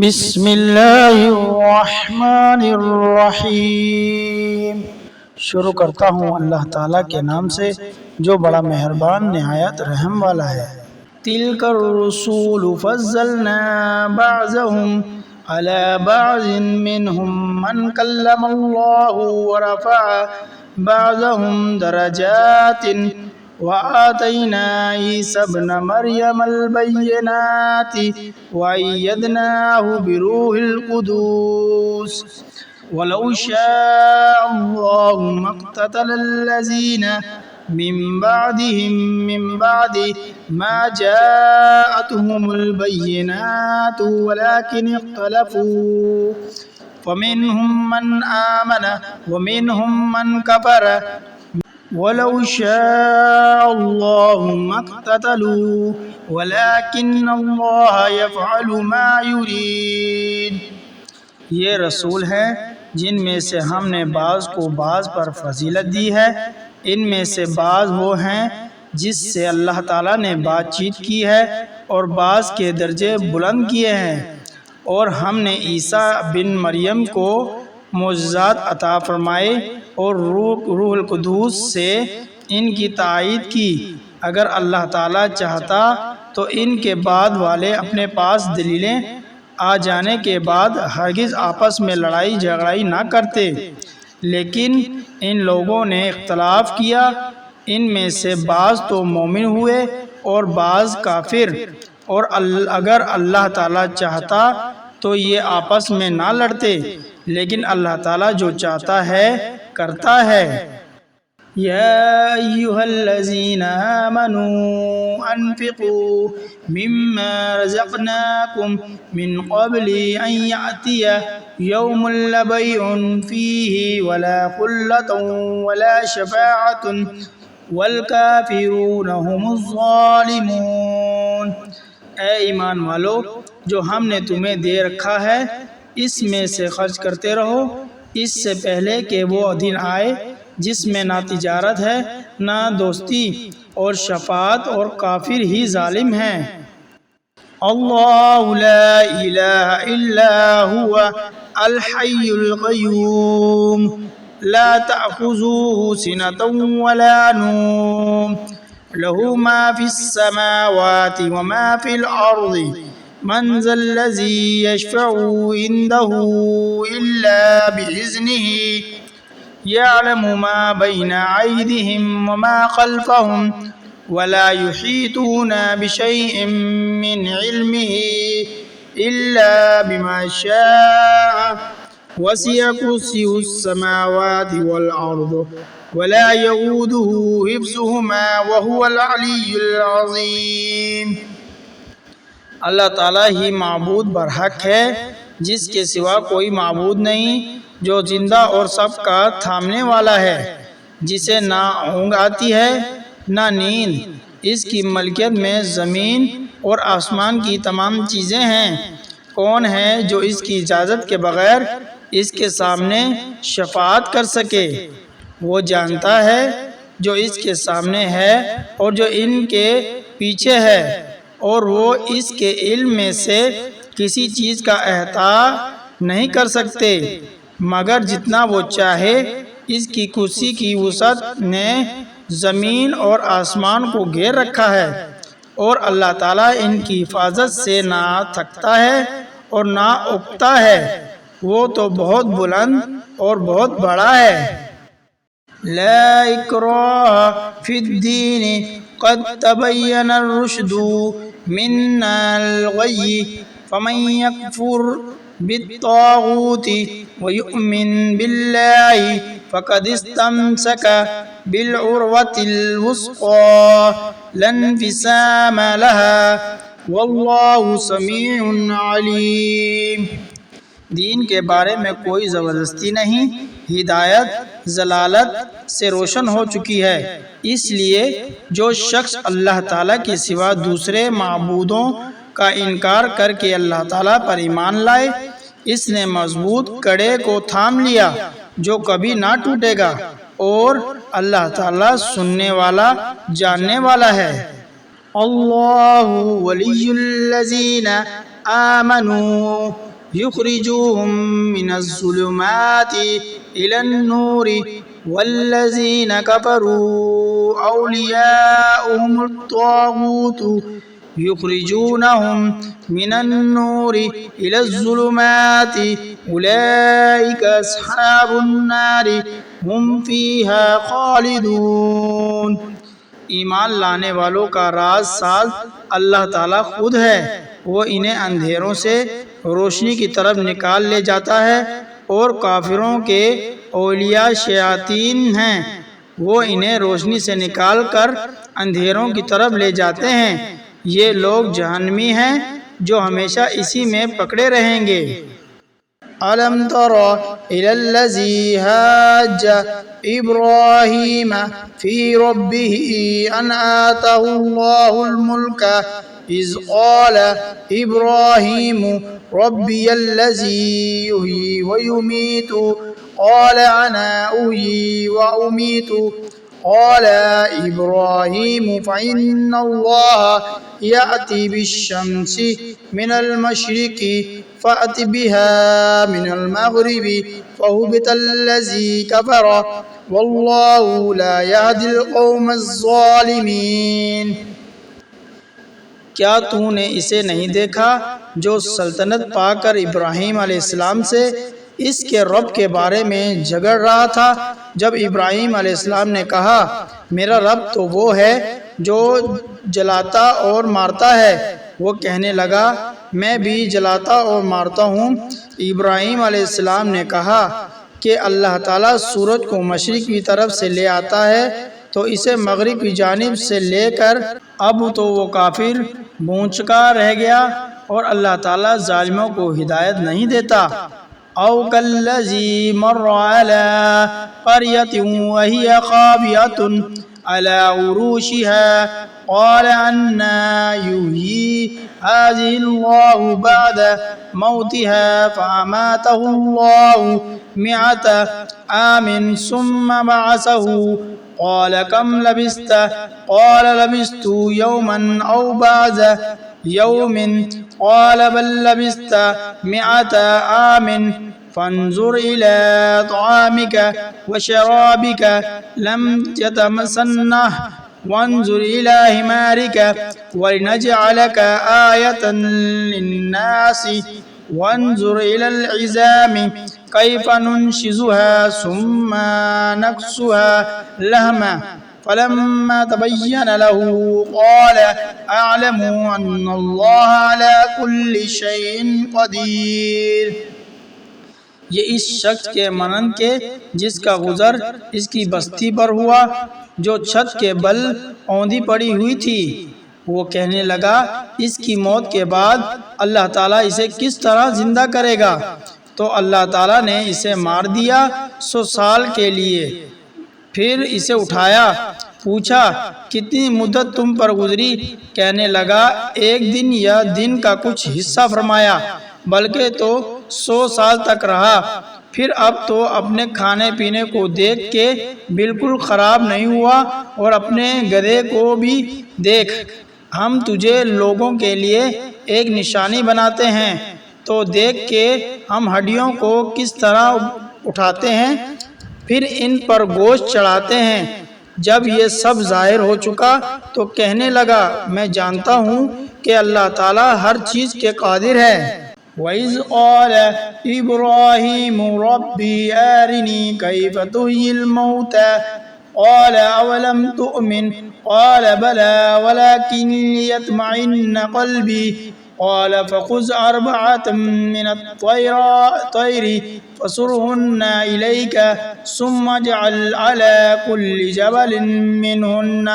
بسم اللہ الرحمن الرحیم۔ شروع کرتا ہوں اللہ تعالیٰ کے نام سے جو بڑا مہربان نہایت رحم والا ہے۔ تلک الرسول فضلنا بعضهم على بعض منهم من کلم اللہ ورفع بعضهم درجات وآتينا عيسى ابن مريم البينات وأيدناه بروح القدس ولو شاء الله ما اقتتل الذين من بعد ما جاءتهم البينات ولكن اختلفوا فمنهم من آمن ومنهم من كفر وَلَوْ شَاءَ اللَّهُ مَا اقْتَتَلُوا وَلَكِنَّ اللَّهَ يَفْعَلُ مَا يُرِيدُ۔ یہ رسول ہیں جن میں سے ہم نے بعض کو بعض پر فضیلت دی ہے۔ ان میں سے بعض وہ ہیں جس سے اللہ تعالیٰ نے بات چیت کی ہے اور بعض کے درجے بلند کیے ہیں، اور ہم نے عیسیٰ بن مریم کو معجزات عطا فرمائے اور روح القدس سے ان کی تائید کی۔ اگر اللہ تعالیٰ چاہتا تو ان کے بعد والے اپنے پاس دلیلیں آ جانے کے بعد ہرگز آپس میں لڑائی جھگڑائی نہ کرتے، لیکن ان لوگوں نے اختلاف کیا۔ ان میں سے بعض تو مومن ہوئے اور بعض کافر، اور اگر اللہ تعالیٰ چاہتا تو یہ آپس میں نہ لڑتے، لیکن اللہ تعالیٰ جو چاہتا ہے کرتا ہے۔ یا ایھا الذین آمنوا انفقوا مما رزقناکم من قبل ان یأتی یوم لا بیع فیہ ولا خلة ولا شفاعة والکافرون هم الظالمون۔ اے ایمان والو، جو ہم نے تمہیں دے رکھا ہے اس میں سے خرچ کرتے رہو، اس سے پہلے کہ وہ دن آئے جس میں نہ تجارت ہے نہ دوستی اور شفاعت، اور کافر ہی ظالم ہیں۔ اللہ لا الہ الا هو الحی القیوم لا تأخذه سنة ولا نوم له ما في السماوات وما في الأرض من ذا الذي يشفع عنده إلا بإذنه يعلم ما بين أيديهم وما خلفهم ولا يحيطون بشيء من علمه إلا بما شاء وسع كرسيه السماوات والأرض ولا يؤوده حفظهما وهو العلي العظيم۔ اللہ تعالیٰ ہی معبود برحق ہے، جس کے سوا کوئی معبود نہیں، جو زندہ اور سب کا تھامنے والا ہے، جسے نہ اونگ آتی ہے نہ نیند۔ اس کی ملکیت میں زمین اور آسمان کی تمام چیزیں ہیں۔ کون ہے جو اس کی اجازت کے بغیر اس کے سامنے شفاعت کر سکے؟ وہ جانتا ہے جو اس کے سامنے ہے اور جو ان کے پیچھے ہے، اور وہ اس کے علم میں سے کسی چیز کا احاطہ نہیں کر سکتے مگر جتنا وہ چاہے۔ اس کی کرسی کی وسعت نے زمین اور آسمان کو گھیر رکھا ہے، اور اللہ تعالیٰ ان کی حفاظت سے نہ تھکتا ہے اور نہ اکتا ہے۔ وہ تو بہت بلند اور بہت بڑا ہے۔ لا اکراہ فی الدین قد تبین الرشد من الغی فمن یکفر بالطاغوت ویؤمن باللہ فقد استمسک بالعروۃ الوثقی لا انفصام لہا واللہ سمیع علیم۔ دین کے بارے میں کوئی زبردستی نہیں، ہدایت ضلالت سے روشن ہو چکی ہے، اس لیے جو شخص اللہ تعالیٰ کے سوا دوسرے معبودوں کا انکار کر کے اللہ تعالیٰ پر ایمان لائے، اس نے مضبوط کڑے کو تھام لیا جو کبھی نہ ٹوٹے گا، اور اللہ تعالیٰ سننے والا جاننے والا ہے۔ اللہ ولی الذین آمنوا يخرجوهم من الظلمات إلى النور والذين كفروا أولياؤهم الطاغوت يخرجونهم من النور إلى الظلمات أولئك أصحاب النار هم فيها خالدون۔ ایمان لانے والوں کا راز ساز اللہ تعالیٰ خود ہے، وہ انہیں اندھیروں سے روشنی کی طرف نکال لے جاتا ہے، اور کافروں کے اولیاء شیاطین ہیں، وہ انہیں روشنی سے نکال کر اندھیروں کی طرف لے جاتے ہیں، یہ لوگ جہنمی ہیں جو ہمیشہ اسی میں پکڑے رہیں گے۔ أَلَمْ تَرَ إِلَى الَّذِي حَاجَّ إِبْرَاهِيمَ فِي رَبِّهِ أَنْ آتَاهُ اللَّهُ الْمُلْكَ إِذْ قَالَ إِبْرَاهِيمُ رَبِّيَ الَّذِي يُحْيِي وَيُمِيتُ قَالَ أَنَا أُحْيِي وَأُمِيتُ قال إبراهيم فإن الله يأتي بالشمس من المشرق فأت بها من المغرب فهبط الذي كفر والله لا يهدي القوم الظالمين۔ کیا تو نے اسے نہیں دیکھا جو سلطنت پا کر ابراہیم علیہ السلام سے اس کے رب کے بارے میں جھگڑ رہا تھا؟ جب ابراہیم علیہ السلام نے کہا میرا رب تو وہ ہے جو جلاتا اور مارتا ہے، وہ کہنے لگا میں بھی جلاتا اور مارتا ہوں۔ ابراہیم علیہ السلام نے کہا کہ اللہ تعالیٰ سورج کو مشرق کی طرف سے لے آتا ہے تو اسے مغرب کی جانب سے لے کر، اب تو وہ کافر بونچکا رہ گیا اور اللہ تعالیٰ ظالموں کو ہدایت نہیں دیتا۔ أو كالذي مر على قرية وهي خاوية على عروشها قال أنى يحيي هذه الله بعد موتها فأماته الله 100 عام ثم بعثه قال كم لبثت؟ قال لبثت يوما أو بعض يوم قال بل لبثت 100 عام فانظر إلى طعامك وشرابك لم يتسنه وانظر إلى حمارك ولنجعلك آية للناس وانظر إلى العظام كيف ننشزها ثم نكسوها لحما فلما تبين له قال أعلم أن الله على كل شيء قدير۔ یہ اس شخص کے مانند کے جس کا گزر اس کی بستی پر ہوا جو چھت کے بل اوندھی پڑی ہوئی تھی، وہ کہنے لگا اس کی موت کے بعد اللہ تعالیٰ اسے کس طرح زندہ کرے گا؟ تو اللہ تعالیٰ نے اسے مار دیا 100 سال کے لیے، پھر اسے اٹھایا، پوچھا کتنی مدت تم پر گزری؟ کہنے لگا ایک دن یا دن کا کچھ حصہ فرمایا، بلکہ تو 100 سال تک رہا۔ پھر اب تو اپنے کھانے پینے کو دیکھ کے بالکل خراب نہیں ہوا، اور اپنے گدھے کو بھی دیکھ، ہم تجھے لوگوں کے لیے ایک نشانی بناتے ہیں، تو دیکھ کے ہم ہڈیوں کو کس طرح اٹھاتے ہیں، پھر ان پر گوشت چڑھاتے ہیں۔ جب یہ سب ظاہر ہو چکا تو کہنے لگا میں جانتا ہوں کہ اللہ تعالیٰ ہر چیز کے قادر ہے۔ وَإِذْ قَالَ إِبْرَاهِيمُ رَبِّ أَرِنِي كَيْفَ تُحْيِي الْمَوْتَى قَالَ أَوَلَمْ تُؤْمِنْ قَالَ بَلَى وَلَكِنْ لِيَطْمَئِنَّ قَلْبِي قال فخذ 4 من الطير فصرهن إليك ثم اجعل على كل جبل منهن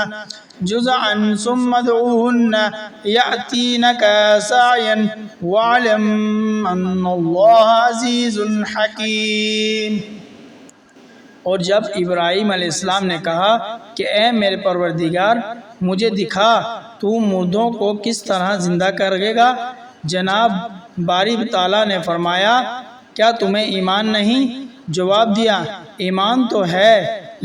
جزعا ثم ادعوهن يأتينك سعيا واعلم أن الله عزيز حكيم۔ اور جب ابراہیم علیہ السلام نے کہا کہ اے میرے پروردگار مجھے دکھا تو مردوں کو کس طرح زندہ کرے گا، جناب باری تعالیٰ نے فرمایا کیا تمہیں ایمان نہیں؟ جواب دیا ایمان تو ہے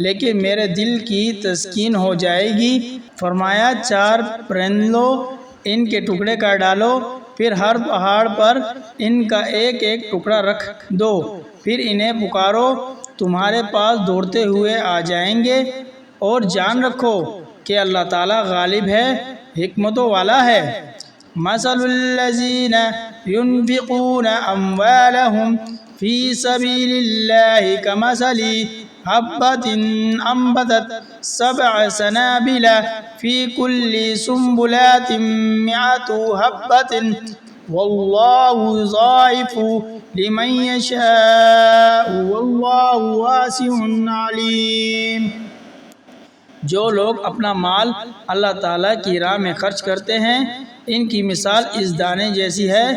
لیکن میرے دل کی تسکین ہو جائے گی۔ فرمایا 4 پرند لو، ان کے ٹکڑے کر ڈالو پھر ہر پہاڑ پر ان کا ایک ایک ٹکڑا رکھ دو، پھر انہیں پکارو، تمہارے پاس دوڑتے ہوئے آ جائیں گے، اور جان رکھو کہ اللہ تعالیٰ غالب ہے، حکمتوں والا ہے۔ مثل الذین ينفقون اموالهم فی سبیل اللہ کمثل حبۃ انبتت سبع سنابل فی کل سنبلۃ مئۃ حبۃ واللہ یضاعف لمن یشاء واللہ واسع علیم۔ جو لوگ اپنا مال اللہ تعالیٰ کی راہ میں خرچ کرتے ہیں، ان کی مثال اس دانے جیسی ہے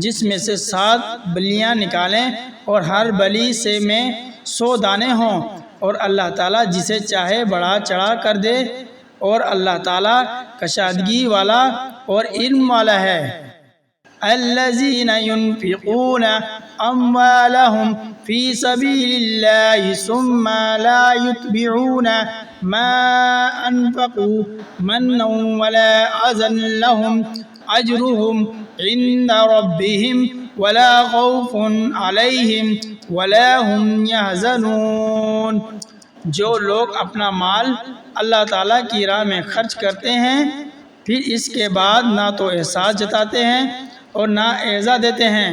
جس میں سے 7 بلیاں نکالیں اور ہر بلی سے میں 100 دانے ہوں، اور اللہ تعالیٰ جسے چاہے بڑھا چڑھا کر دے، اور اللہ تعالیٰ کشادگی والا اور علم والا ہے۔ الذین ينفقون اموالهم فی سبیل اللہ ثم لا يتبعون ما انفقوا منا ولا اذى لهم اجرهم عند ربهم ولا خوف علیہم ولا هم يحزنون۔ جو لوگ اپنا مال اللہ تعالیٰ کی راہ میں خرچ کرتے ہیں، پھر اس کے بعد نہ تو احساس جتاتے ہیں اور نہ ایذا دیتے ہیں،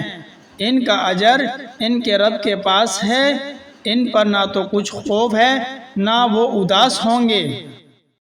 ان کا اجر ان کے رب کے پاس ہے، ان پر نہ تو کچھ خوف ہے نہ وہ اداس ہوں گے۔